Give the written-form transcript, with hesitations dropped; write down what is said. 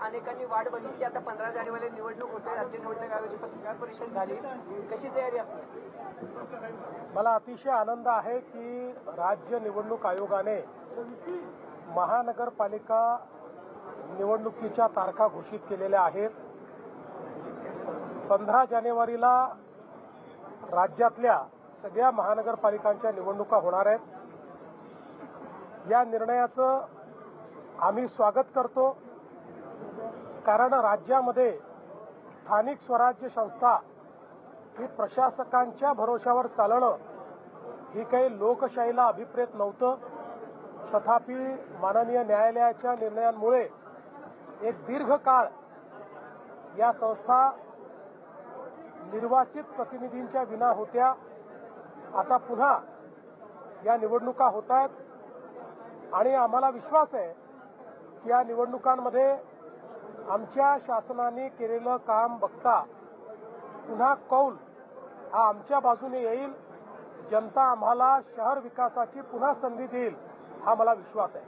अनेकांनी वाट बघितली. आता 15 जानेवारी निवडणूक होते, राज्य निवडणूक आयोगाची पत्रकार परिषद झाली. कशी तयारी असणार? मला अतिशय आनंद आहे की राज्य निवडणूक आयोगाने महानगरपालिका निवडणुकीच्या तारखा घोषित केलेल्या आहेत. 15 जानेवारीला राज्यातल्या सगळ्या महानगरपालिकांच्या निवडणुका होणार आहेत. या निर्णयाचं आम्ही स्वागत करतो, कारण राज्यामध्ये स्थानिक स्वराज्य संस्था ही प्रशासकांच्या भरोशावर चालणं ही काही लोकशाहीला अभिप्रेत नव्हतं. तथापि माननीय न्यायालयाच्या निर्णयांमुळे एक दीर्घकाळ या संस्था निर्वाचित प्रतिनिधींच्या विना होत्या. आता पुन्हा या निवडणुका होत आहेत आणि आम्हाला विश्वास आहे की या निवडणुकांमध्ये आमच्या शासनाने केलेलं काम बघता पुन्हा कौल हा आमच्या बाजूने येईल. जनता आम्हाला शहर विकासाची पुन्हा संधी देईल हा मला विश्वास आहे.